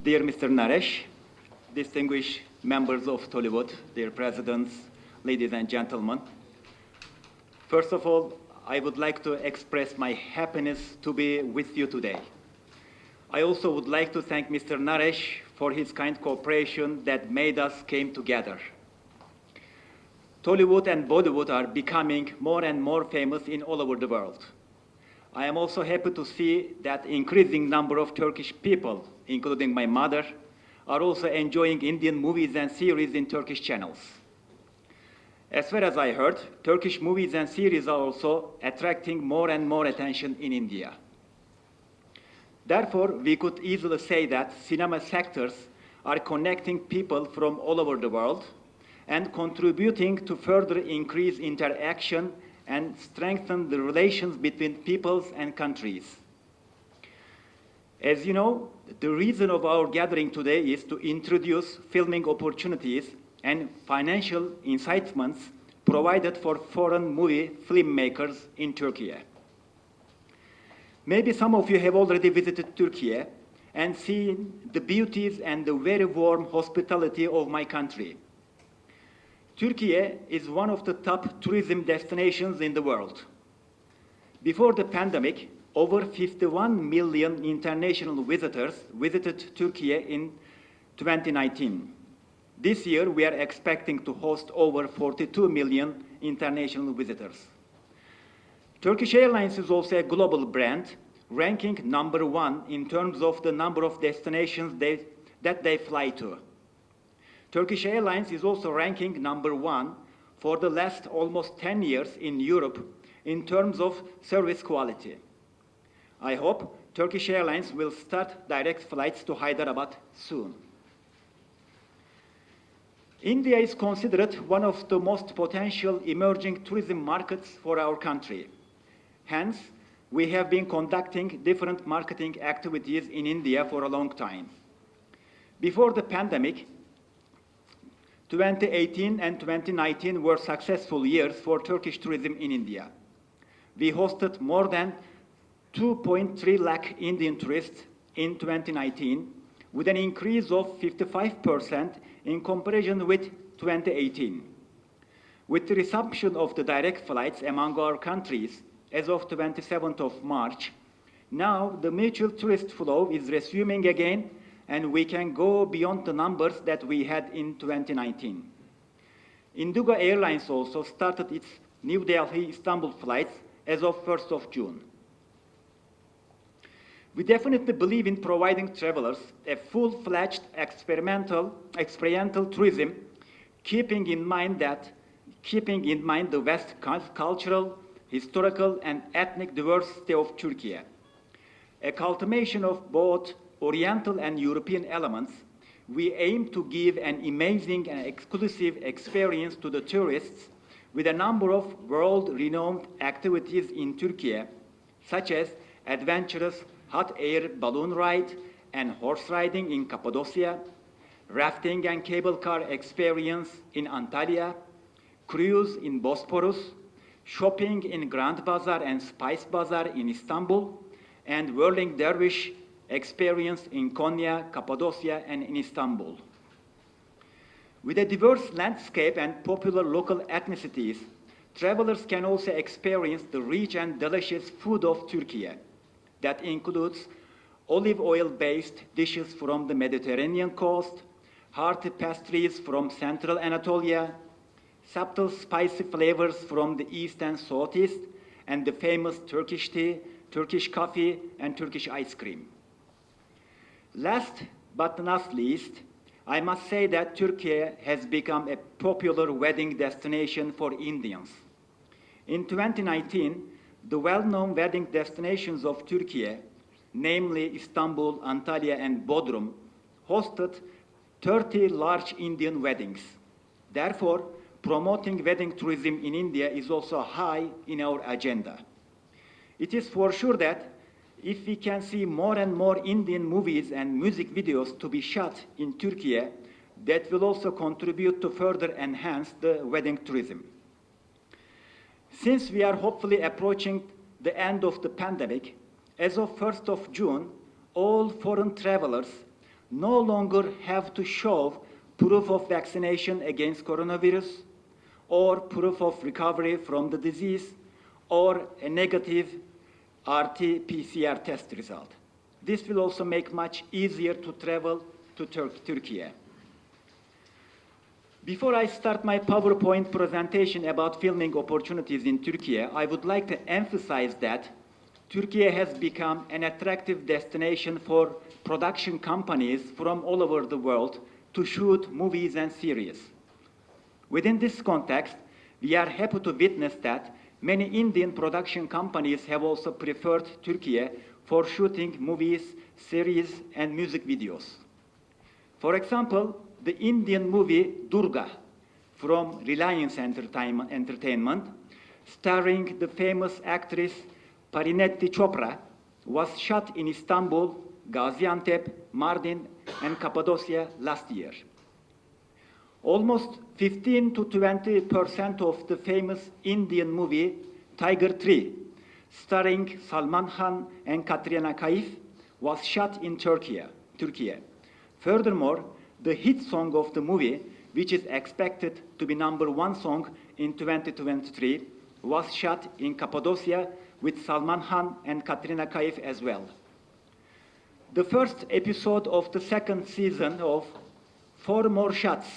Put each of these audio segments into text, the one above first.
Dear Mr. Naresh, distinguished members of Tollywood, dear presidents, ladies and gentlemen. First of all, I would like to express my happiness to be with you today. I also would like to thank Mr. Naresh for his kind cooperation that made us came together. Tollywood and Bollywood are becoming more and more famous in all over the world. I am also happy to see that increasing number of Turkish people, including my mother, are also enjoying Indian movies and series in Turkish channels. As far as I heard, Turkish movies and series are also attracting more and more attention in India. Therefore, we could easily say that cinema sectors are connecting people from all over the world and contributing to further increase interaction and strengthen the relations between peoples and countries. As you know, the reason of our gathering today is to introduce filming opportunities and financial incitements provided for foreign movie filmmakers in Turkey. Maybe some of you have already visited Turkey and seen the beauties and the very warm hospitality of my country. Turkey is one of the top tourism destinations in the world. Before the pandemic, over 51 million international visitors visited Turkey in 2019. This year, we are expecting to host over 42 million international visitors. Turkish Airlines is also a global brand, ranking #1 in terms of the number of destinations that they fly to. Turkish Airlines is also ranking #1 for the last almost 10 years in Europe in terms of service quality. I hope Turkish Airlines will start direct flights to Hyderabad soon. India is considered one of the most potential emerging tourism markets for our country. Hence, we have been conducting different marketing activities in India for a long time. Before the pandemic, 2018 and 2019 were successful years for Turkish tourism in India. We hosted more than 2.3 lakh Indian tourists in 2019, with an increase of 55% in comparison with 2018. With the resumption of the direct flights among our countries as of 27th of March, now the mutual tourist flow is resuming again, and we can go beyond the numbers that we had in 2019. Indigo Airlines also started its New Delhi-Istanbul flights as of 1st of June. We definitely believe in providing travelers a full-fledged experiential tourism, keeping in mind the vast cultural, historical, and ethnic diversity of Turkey. A culmination of both Oriental and European elements, we aim to give an amazing and exclusive experience to the tourists with a number of world-renowned activities in Turkey, such as adventurous hot air balloon ride and horse riding in Cappadocia, rafting and cable car experience in Antalya, cruise in Bosporus, shopping in Grand Bazaar and Spice Bazaar in Istanbul, and whirling dervish experience in Konya, Cappadocia, and in Istanbul. With a diverse landscape and popular local ethnicities, travelers can also experience the rich and delicious food of Turkey. That includes olive oil-based dishes from the Mediterranean coast, hearty pastries from central Anatolia, subtle spicy flavors from the east and southeast, and the famous Turkish tea, Turkish coffee, and Turkish ice cream. Last but not least, I must say that Turkey has become a popular wedding destination for Indians. In 2019, the well-known wedding destinations of Turkey, namely Istanbul, Antalya, and Bodrum, hosted 30 large Indian weddings. Therefore, promoting wedding tourism in India is also high in our agenda. It is for sure that if we can see more and more Indian movies and music videos to be shot in Turkey, that will also contribute to further enhance the wedding tourism. Since we are hopefully approaching the end of the pandemic, as of 1st of June, all foreign travelers no longer have to show proof of vaccination against coronavirus, or proof of recovery from the disease, or a negative RT-PCR test result. This will also make much easier to travel to Turkey. Before I start my PowerPoint presentation about filming opportunities in Turkey, I would like to emphasize that Turkey has become an attractive destination for production companies from all over the world to shoot movies and series. Within this context, we are happy to witness that many Indian production companies have also preferred Turkey for shooting movies, series, and music videos. For example, the Indian movie Durga from Reliance Entertainment, starring the famous actress Parineeti Chopra, was shot in Istanbul, Gaziantep, Mardin, and Cappadocia last year. Almost 15 to 20% of the famous Indian movie Tiger 3, starring Salman Khan and Katrina Kaif, was shot in Turkey. Furthermore, the hit song of the movie, which is expected to be #1 song in 2023, was shot in Cappadocia with Salman Khan and Katrina Kaif as well. The first episode of the second season of Four More Shots,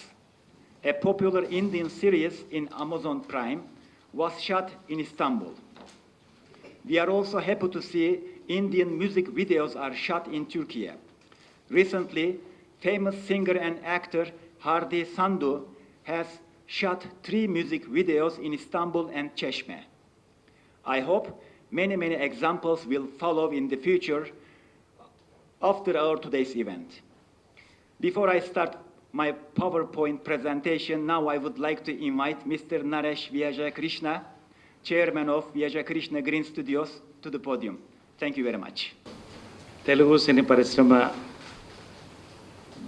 a popular Indian series in Amazon Prime, was shot in Istanbul. We are also happy to see Indian music videos are shot in Turkey. Recently, famous singer and actor Hardi Sandu has shot 3 music videos in Istanbul and Çeşme. I hope many examples will follow in the future after our today's event. Before I start my PowerPoint presentation, now I would like to invite Mr. Naresh Krishna, Chairman of Krishna Green Studios, to the podium. Thank you very much. Telugu సినీ పరిశ్రమ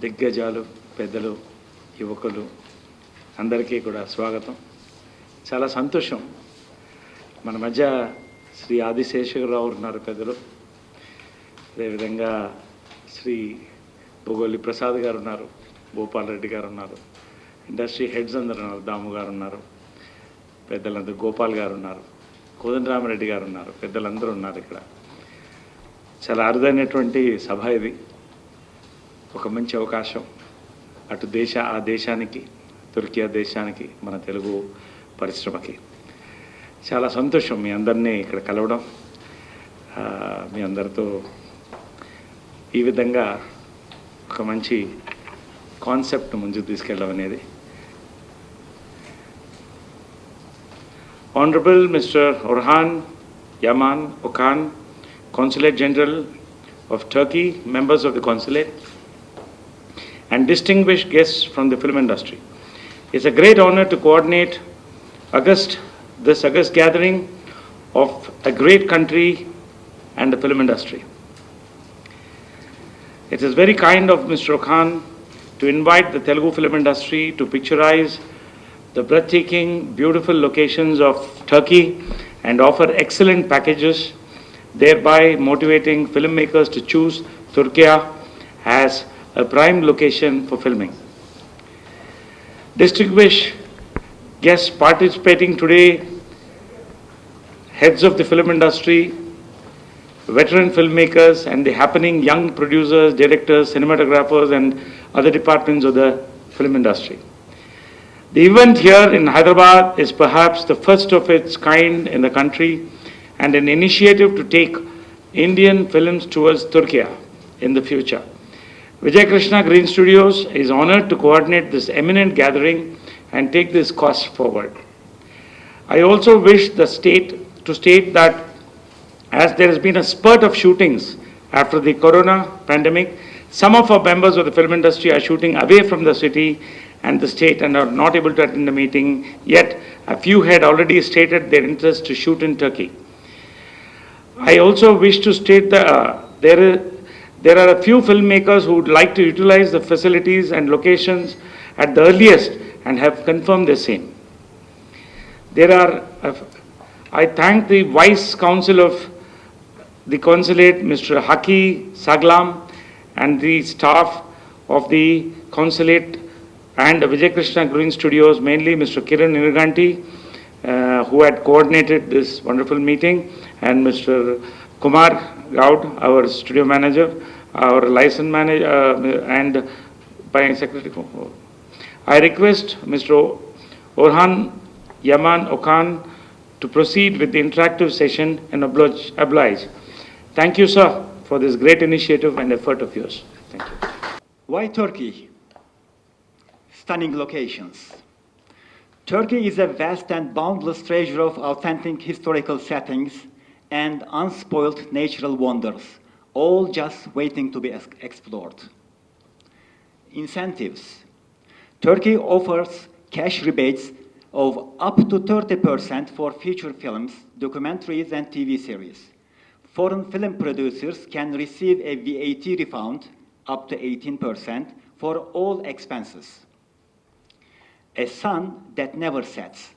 దిగ్గజాలు, పెద్దలు, యువకులు అందరికీ కూడా స్వాగతం. చాలా సంతోషం. మన మధ్య శ్రీ ఆదిశేషరావు ఉన్నారు పెద్దలు, అదేవిధంగా శ్రీ భూగోళి ప్రసాద్ గారు ఉన్నారు, భూపాల్ రెడ్డి గారు ఉన్నారు, ఇండస్ట్రీ హెడ్స్ అందరు ఉన్నారు, దాము గారు ఉన్నారు, పెద్దలందరూ గోపాల్ గారు ఉన్నారు, కోదండరామరెడ్డి గారు ఉన్నారు, పెద్దలందరూ ఉన్నారు. ఇక్కడ చాలా అరుదైనటువంటి సభ ఇది. ఒక మంచి అవకాశం అటు ఆ దేశానికి, తుర్కియా దేశానికి, మన తెలుగు పరిశ్రమకి. చాలా సంతోషం మీ అందరినీ ఇక్కడ కలవడం, మీ అందరితో ఈ విధంగా ఒక మంచి కాన్సెప్ట్ ముందుకు తీసుకెళ్ళడం అనేది. Honorable Mr. Orhan Yaman Okan, Consulate General of Turkey, members of the Consulate, and distinguished guests from the film industry. It's a great honor to coordinate this August gathering of a great country and the film industry. It is very kind of Mr. Okan to invite the Telugu film industry to picturize the breathtaking, beautiful locations of Turkey and offer excellent packages, thereby motivating filmmakers to choose Turkey as a prime location for filming. Distinguished guests participating today, heads of the film industry, veteran filmmakers, and the happening young producers, directors, cinematographers, and other departments of the film industry. The event here in Hyderabad is perhaps the first of its kind in the country and an initiative to take Indian films towards Turkey in the future. Krishna Green Studios is honored to coordinate this eminent gathering and take this cause forward. I also wish to state that as there has been a spurt of shootings after the corona pandemic, some of our members of the film industry are shooting away from the city and the state and are not able to attend the meeting, yet a few had already stated their interest to shoot in Turkey. I also wish to state that there are a few filmmakers who would like to utilize the facilities and locations at the earliest and have confirmed the same. I thank the Vice Counsel of the Consulate, Mr. Haki Saglam, and the staff of the Consulate and Krishna Green Studios, mainly Mr. Kiran Nirganti, who had coordinated this wonderful meeting, and Mr. Kumar Gaud, our studio manager, our license manager, and by secretary. I request Mr. Orhan Yaman Okan to proceed with the interactive session and oblige. Thank you, sir, for this great initiative and effort of yours. Thank you. Why Turkey? Stunning locations. Turkey is a vast and boundless treasure of authentic historical settings and unspoiled natural wonders, all just waiting to be explored. Incentives. Turkey offers cash rebates of up to 30% for feature films, documentaries, and TV series. Foreign film producers can receive a VAT refund up to 18% for all expenses. A sun that never sets.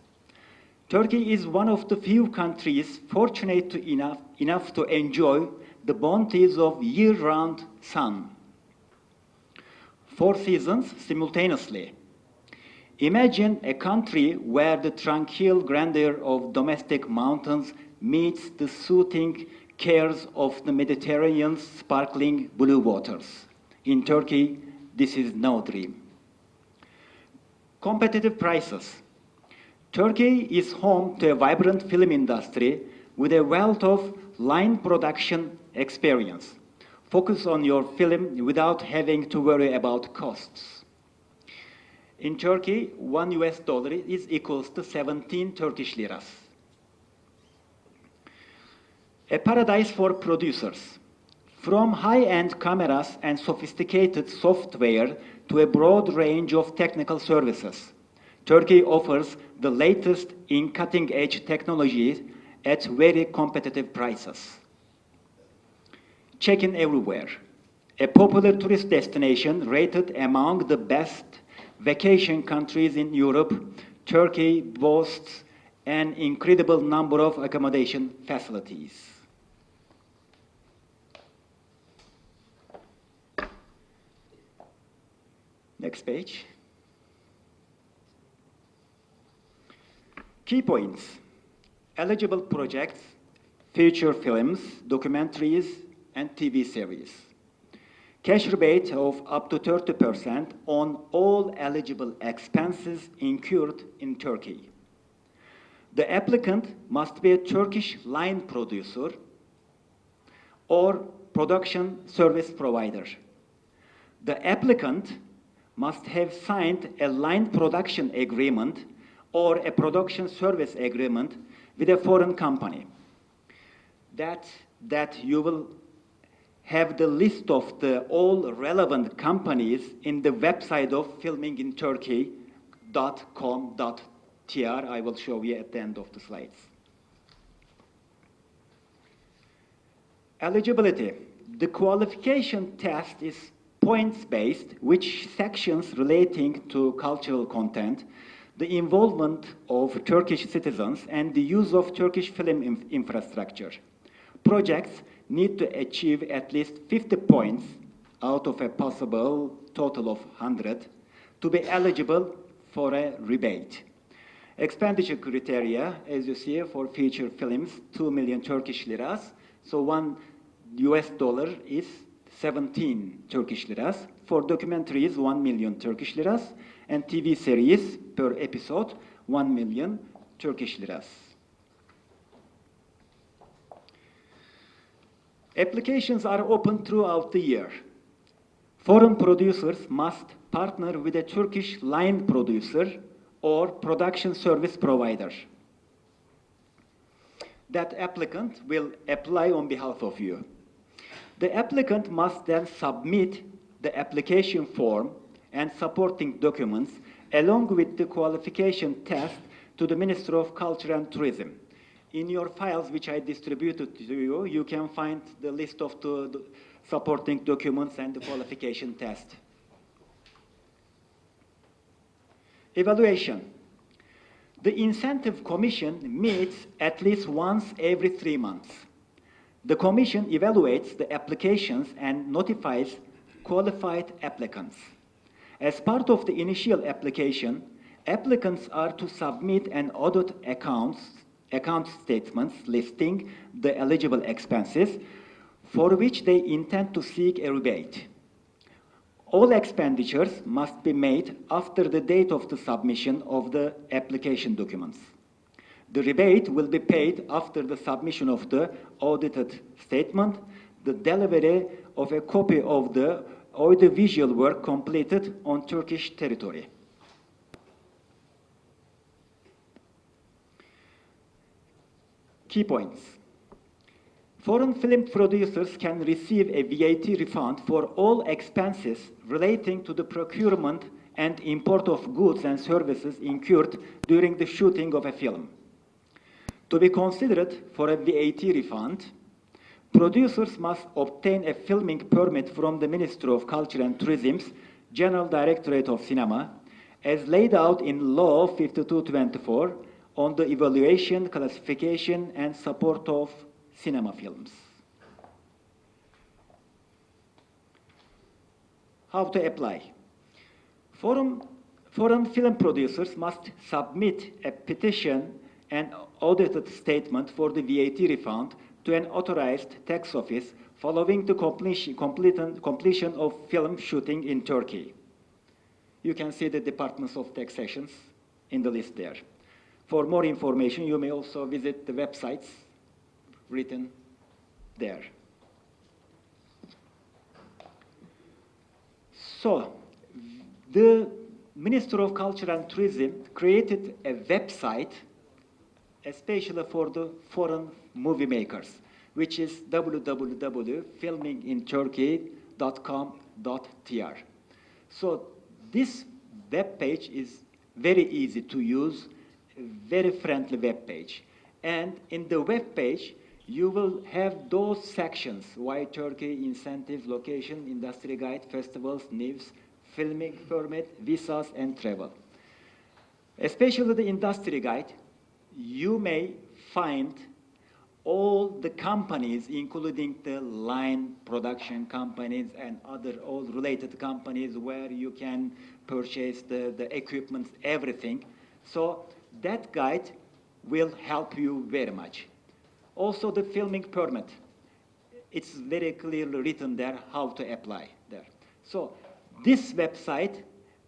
Turkey is one of the few countries fortunate enough to enjoy the bounties of year-round sun. 4 seasons simultaneously. Imagine a country where the tranquil grandeur of domestic mountains meets the soothing cares of the Mediterranean's sparkling blue waters. In Turkey, this is no dream. Competitive prices. Turkey is home to a vibrant film industry with a wealth of line production experience. Focus on your film without having to worry about costs. In Turkey, $1 is equals to 17 Turkish liras. A paradise for producers. From high-end cameras and sophisticated software to a broad range of technical services. Turkey offers the latest in cutting-edge technologies at very competitive prices. Check-in everywhere. A popular tourist destination rated among the best vacation countries in Europe, Turkey boasts an incredible number of accommodation facilities. Next page. Key points. Eligible projects, feature films, documentaries, and TV series. Cash rebate of up to 30% on all eligible expenses incurred in Turkey. The applicant must be a Turkish line producer or production service provider. The applicant must have signed a line production agreement or a production service agreement with a foreign company. That you will have the list of all relevant companies in the website of filminginturkey.com.tr. I will show you at the end of the slides. Eligibility. The qualification test is points-based, which sections relating to cultural content, the involvement of Turkish citizens, and the use of Turkish film infrastructure. Projects need to achieve at least 50 points out of a possible total of 100 to be eligible for a rebate. Expenditure criteria, as you see, for feature films, 2 million Turkish liras. So $1 is 17 Turkish liras. For documentaries, 1 million Turkish liras. And TV series per episode, 1 million Turkish liras. Applications are open throughout the year. Foreign producers must partner with a Turkish line producer or production service provider. That applicant will apply on behalf of you. The applicant must then submit the application form and supporting documents along with the qualification test to the Ministry of Culture and Tourism. In your files, which I distributed to you, you can find the list of the supporting documents and the qualification test. Evaluation. The Incentive Commission meets at least once every 3 months. The Commission evaluates the applications and notifies qualified applicants. As part of the initial application, applicants are to submit an audit account statements listing the eligible expenses for which they intend to seek a rebate. All expenditures must be made after the date of the submission of the application documents. The rebate will be paid after the submission of the audited statement, the delivery of a copy of the audiovisual work completed on Turkish territory. Key points. Foreign film producers can receive a VAT refund for all expenses relating to the procurement and import of goods and services incurred during the shooting of a film. To be considered for a VAT refund, producers must obtain a filming permit from the Ministry of Culture and Tourism's General Directorate of Cinema, as laid out in Law 5224 on the evaluation, classification, and support of cinema films. How to apply? Foreign film producers must submit a petition and audited statement for the VAT refund to an authorized tax office following the completion of film shooting in Turkey. You can see the departments of taxations in the list there. For more information, you may also visit the websites written there. So, the Ministry of Culture and Tourism created a website especially for the foreign movie makers, which is www.filminginturkey.com.tr. So This web page is very easy to use, very friendly web page. And in the web page, you will have those sections: Why Turkey, incentives, location, industry guide, festivals, news, filming permit, visas, and travel. Especially the industry guide, you may find all the companies, including the line production companies and other all related companies where you can purchase the equipment, everything. So that guide will help you very much. Also the filming permit. It's very clearly written there how to apply there. So this website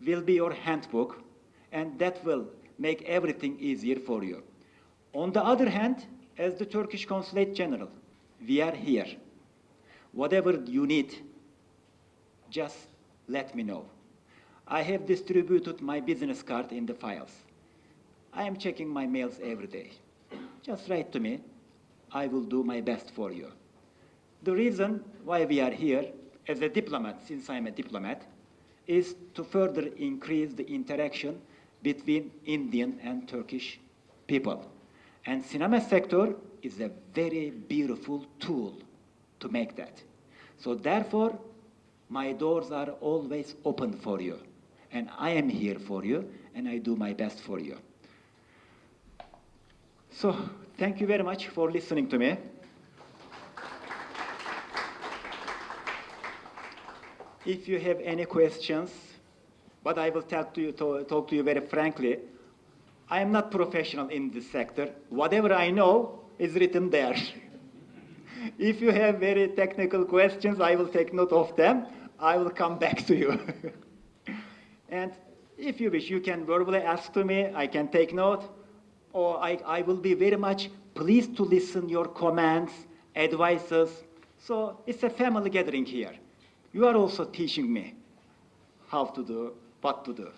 will be your handbook, and that will make everything easier for you. On the other hand, as the Turkish Consulate General, we are here. Whatever you need, just let me know. I have distributed my business card in the files. I am checking my mails every day. Just write to me. I will do my best for you. The reason why we are here as a diplomat, since I'm a diplomat, is to further increase the interaction between Indian and Turkish people. And cinema sector is a very beautiful tool to make that. So therefore, my doors are always open for you. And I am here for you, and I do my best for you. So thank you very much for listening to me. If you have any questions, but I will talk to you very frankly, I am not professional in this sector. Whatever I know is written there. If you have very technical questions, I will take note of them. I will come back to you. And if you wish, you can verbally ask to me. I can take note. Or I will be very much pleased to listen your comments, advices. So it's a family gathering here. You are also teaching me how to do, what to do.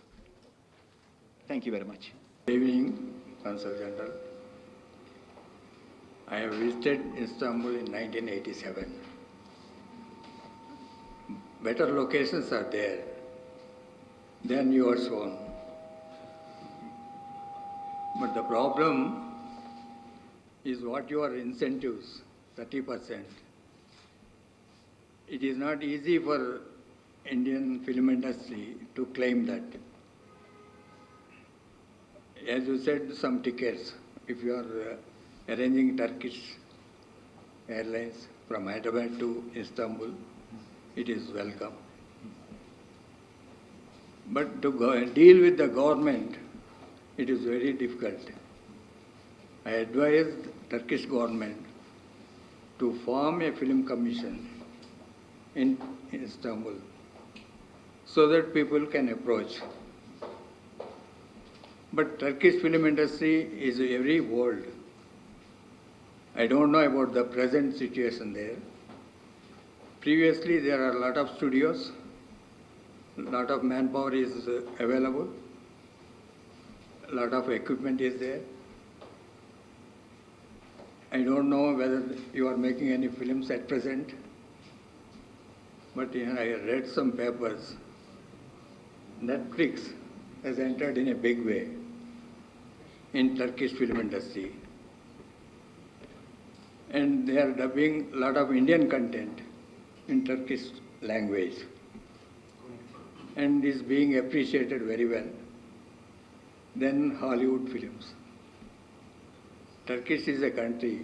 Thank you very much. Good evening, Consul General. I have visited Istanbul in 1987. Better locations are there than yours own. But the problem is what your incentives, 30%. It is not easy for Indian film industry to claim that. As you said, some tickets, if you are arranging Turkish Airlines from Hyderabad to Istanbul, it is welcome. But to deal with the government, it is very difficult. I advised Turkish government to form a film commission in Istanbul so that people can approach. But Turkish film industry is very old. I don't know about the present situation there. Previously, there are a lot of studios, a lot of manpower is available, a lot of equipment is there. I don't know whether you are making any films at present, but I read some papers. Netflix has entered in a big way in Turkish film industry. And they are dubbing a lot of Indian content in Turkish language. And is being appreciated very well than Hollywood films. Turkish is a country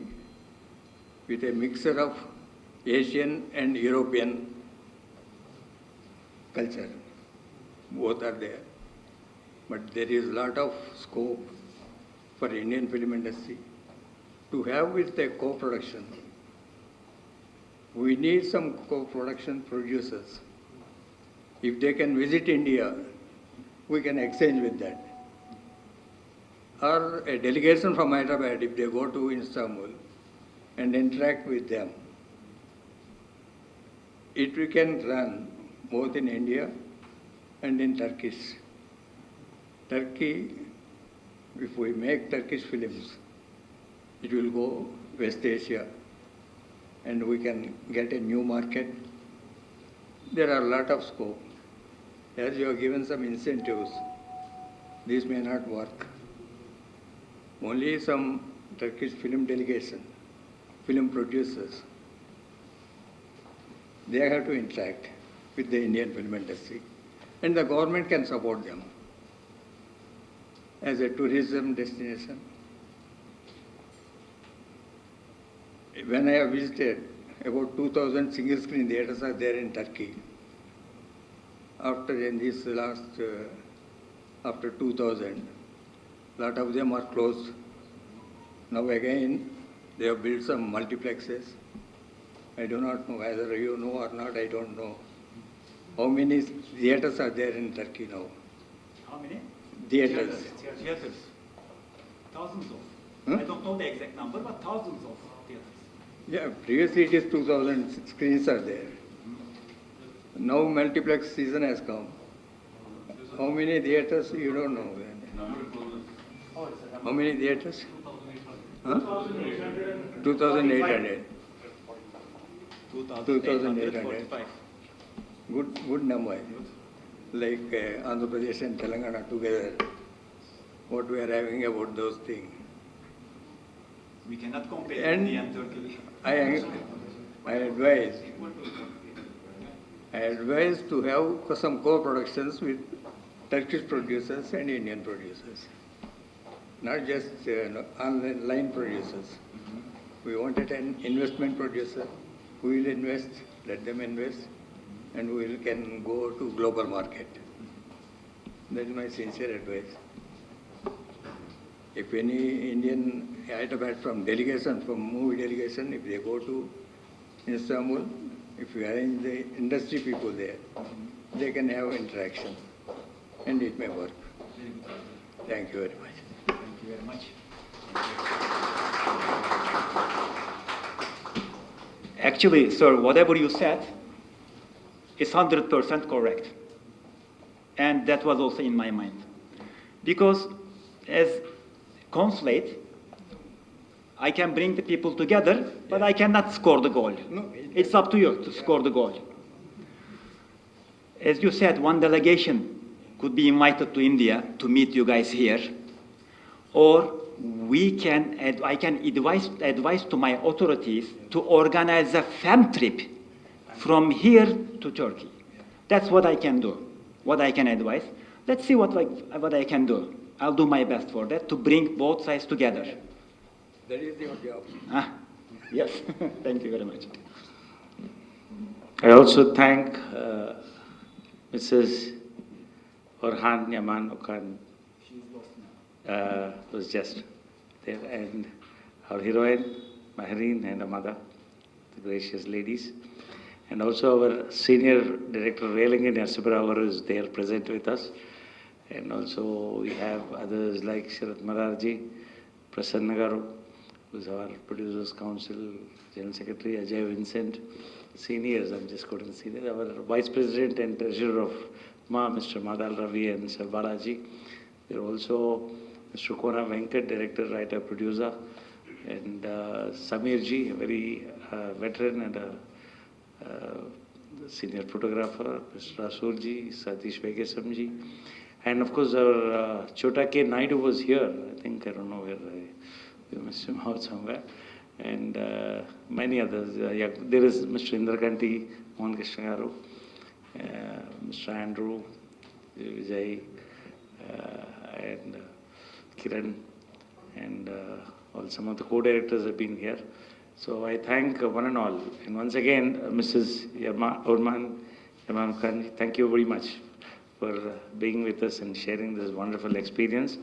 with a mixture of Asian and European culture. Both are there. But there is a lot of scope for Indian film industry to have with a co-production. We need some co-production producers. If they can visit India, we can exchange with that. Or a delegation from Hyderabad, if they go to Istanbul and interact with them, we can run both in India and in Turkish. Turkey, if we make Turkish films, it will go West Asia and we can get a new market. There are a lot of scope. as you have given some incentives, this may not work. Only some Turkish film delegation, film producers, they have to interact with the Indian film industry, and the government can support them as a tourism destination. When I have visited, about 2,000 single screen theatres are there in Turkey. After 2000, lot of them are closed. Now again, they have built some multiplexes. I do not know whether you know or not, I don't know. How many theatres are there in Turkey now? How many? Theatres. Theatres. Thousands of. Huh? I don't know the exact number, but thousands of theatres. Yeah, previously it is 2,000 screens are there. Now multiplex season has come. How many theatres? You don't know. How many theatres? 2,800. 2,800. 2,845. Good number. Like Andhra Pradesh and Telangana together. What we are having about those things. We cannot compare And India and Turkey. I advise to have some co-productions with Turkish producers and Indian producers, not just online producers. We wanted an investment producer who will invest, let them invest, and we can go to global market. That is my sincere advice. If any Indian, apart from delegation, from movie delegation, if they go to Istanbul, if you arrange the industry people there, they can have interaction and it may work. Thank you very much. Thank you very much. Actually, sir, whatever you said is 100% correct. And that was also in my mind. Because as Consulate, I can bring the people together, but I cannot score the goal. No, It's up to you to score the goal. As you said, one delegation could be invited to India to meet you guys here, or I can advise to my authorities to organize a fam trip from here to Turkey. That's what I can do, what I can advise. Let's see what I can do. I'll do my best for that, to bring both sides together. that is your job. Yes, thank you very much. I also thank Mrs. Orhan Yaman Okan, was just there, and our heroine, Mahreen, and Amada, the gracious ladies. And also our senior director, Relingin Yarsibravar, is there present with us. And also we have others like Sharat Mararji, Prasanna Garu, who is our Producers Council General Secretary, Ajay Vincent, seniors, I'm just going to see that, our Vice President and Treasurer of MA, Mr. Madal Ravi and Sir Balaji. There are also Mr. Kona Venkat, Director, Writer, Producer, and Samirji, a very veteran and a senior photographer, Mr. Rasurji, Satish Vegesamji. And of course, our Chota K. Naidu was here. I think, I don't know where, we missed him out somewhere. And many others. There is Mr. Indrakanti, Mohan Krishna Garu, Mr. Andrew, Vijay, and Kiran, and all some of the co-directors have been here. So I thank one and all. And once again, Mrs. Orhan Yaman Khan, thank you very much for being with us and sharing this wonderful experience.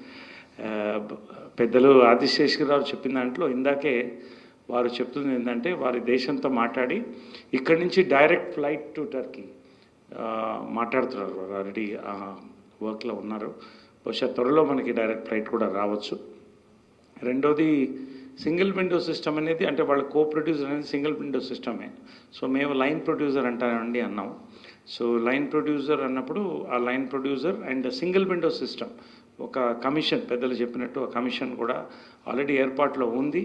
పెద్దలు ఆదిశేషరావు చెప్పిన దాంట్లో ఇందాకే వారు చెప్తుంది ఏంటంటే వారి దేశంతో మాట్లాడి ఇక్కడి నుంచి డైరెక్ట్ ఫ్లైట్ టు టర్కీ మాట్లాడుతున్నారు. వారు ఆల్రెడీ వర్క్లో ఉన్నారు. బహుశా త్వరలో మనకి డైరెక్ట్ ఫ్లైట్ కూడా రావచ్చు. రెండోది సింగిల్ విండో సిస్టమ్ అనేది, అంటే వాళ్ళ కో ప్రొడ్యూసర్ అనేది సింగిల్ విండో సిస్టమే. సో మేము లైన్ ప్రొడ్యూసర్ అంటానండి అన్నాం. సో లైన్ ప్రొడ్యూసర్ అన్నప్పుడు ఆ line producer and single window system, ఒక కమిషన్, పెద్దలు చెప్పినట్టు ఆ కమిషన్ కూడా ఆల్రెడీ ఏర్పాట్లో ఉంది.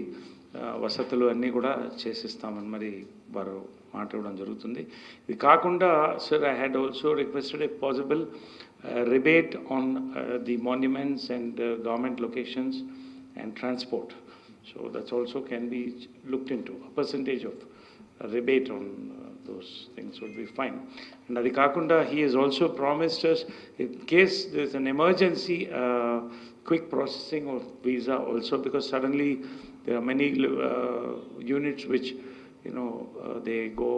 వసతులు అన్నీ కూడా చేసిస్తామని మరి వారు మాట్లాడడం జరుగుతుంది. ఇది కాకుండా sir, I had also requested a possible rebate on the monuments and government locations and transport. So that's also can be looked into. A percentage of rebate on those things would be fine. And adi kaakunda he has also promised us, in case there's an emergency, quick processing of visa also, because suddenly there are many units which they go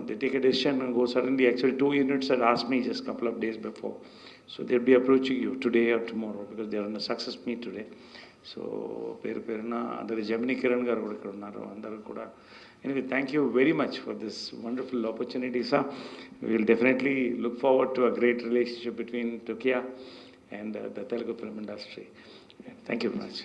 they take a decision and go suddenly. Actually 2 units had asked me just a couple of days before, so they'll be approaching you today or tomorrow because they are on a success meet today. So peruna andari Gemini Kiran garu kuda ikkada unnaru, andaru kuda. Anyway, thank you very much for this wonderful opportunity, sir. We will definitely look forward to a great relationship between Turkey and the Telugu film industry. Thank you very much.